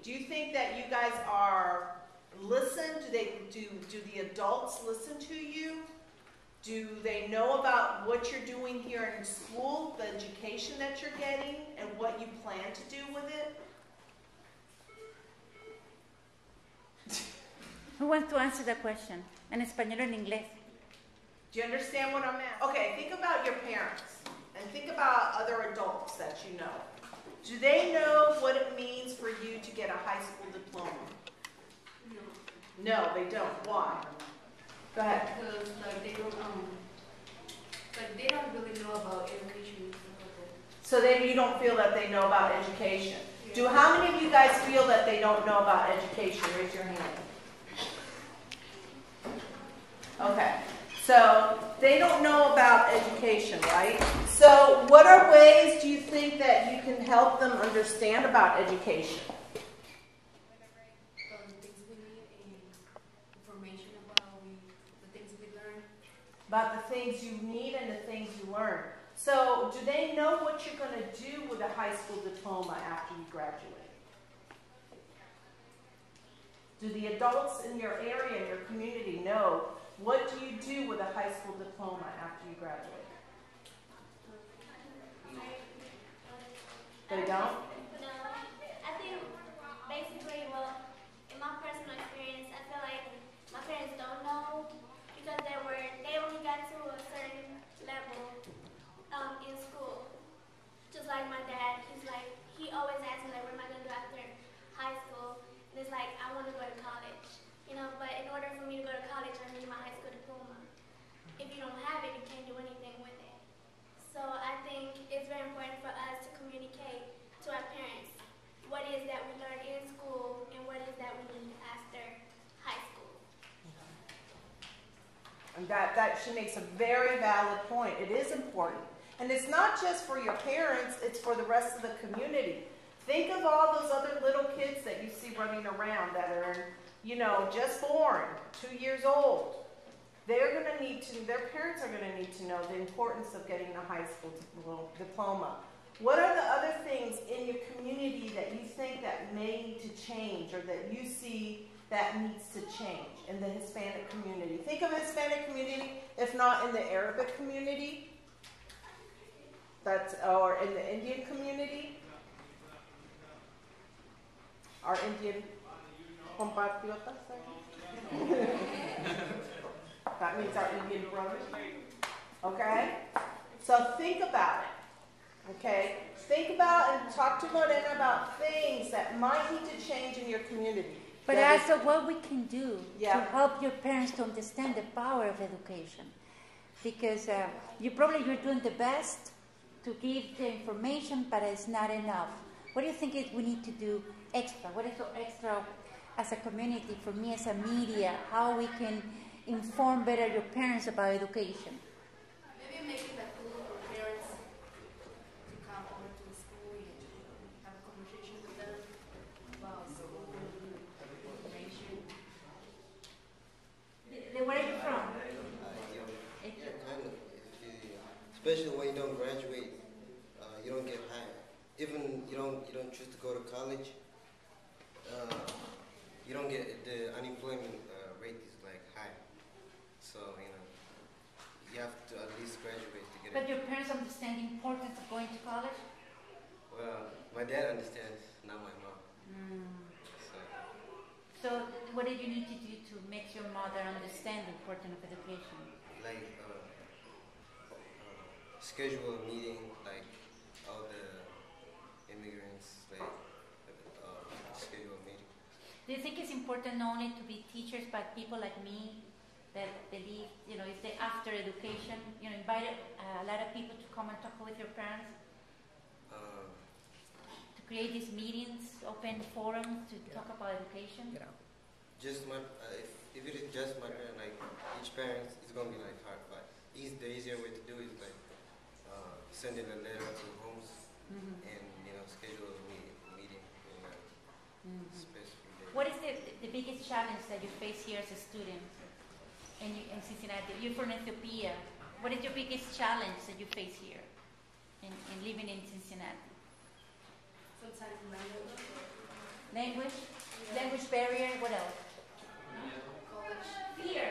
Do you think that you guys are listened? Do the adults listen to you? Do they know about what you're doing here in school, the education that you're getting, and what you plan to do with it? Who wants to answer the question? En español o en inglés? Do you understand what I'm at? Okay, think about your parents and think about other adults that you know. Do they know what it means for you to get a high school diploma? No, they don't. Why? Go ahead. Because they don't really know about education and stuff like that. So then you don't feel that they know about education. Yeah. Do how many of you guys feel that they don't know about education? Raise your hand. Okay. So they don't know about education, right? So what are ways do you think that you can help them understand about education? Things we need and information about the things we learn. About the things you need and the things you learn. So do they know what you're going to do with a high school diploma after you graduate? Do the adults in your area, in your community know what do you do with a high school diploma after you graduate? They don't? No. I think basically, well, in my personal experience, I feel like my parents don't know because they only got to a certain level in school. Just like my dad, he always asks me like, what am I gonna do after high school? And it's like, I want to go to college, you know. But in order for me to go to college, I need my high school diploma. If you don't have it, you can't do anything with it. So I think it's very important for us to communicate to our parents what is that we learn in school and what is that we need after high school. And that she makes a very valid point. It is important. And it's not just for your parents, it's for the rest of the community. Think of all those other little kids that you see running around that are, just born, 2 years old. They're going to need to, their parents are going to need to know the importance of getting a high school diploma. What are the other things in your community that you think that may need to change or that you see that needs to change in the Hispanic community? Think of the Hispanic community, if not in the Arabic community, or in the Indian community. Our Indian compatriotas. That means our Indian brothers. Okay? So think about it. Okay? Think about and talk to Lorena about things that might need to change in your community. But also what we can do to Yeah. help your parents to understand the power of education. Because you're doing the best to give the information, but it's not enough. What do you think we need to do extra? What is so extra as a community, for me as a media, how we can inform better your parents about education? Maybe making that cool for parents to come over to the school and have a conversation with them about school information. Where are you from? Yeah, kind of. Especially when you don't graduate, you don't get hired. Even you don't choose to go to college. You don't get the unemployment rate is like high. So you have to at least graduate to get it. But your parents understand the importance of going to college? Well, my dad understands, not my mom. So what did you need to do to make your mother understand the importance of education? Like schedule a meeting, like all the immigrants, like schedule a meeting. Do you think it's important not only to be teachers, but people like me that believe, if they after education, invite a lot of people to come and talk with your parents? To create these meetings, open forums to talk about education? Yeah. Just if it is just my parent, like each parent, it's gonna be like hard. But the easier way to do it is like sending a letter to homes and schedule a meeting in a specific day. What is the biggest challenge that you face here as a student in Cincinnati? You're from Ethiopia. What is your biggest challenge that you face here in living in Cincinnati? Sometimes language. Language barrier, what else? college. Fear.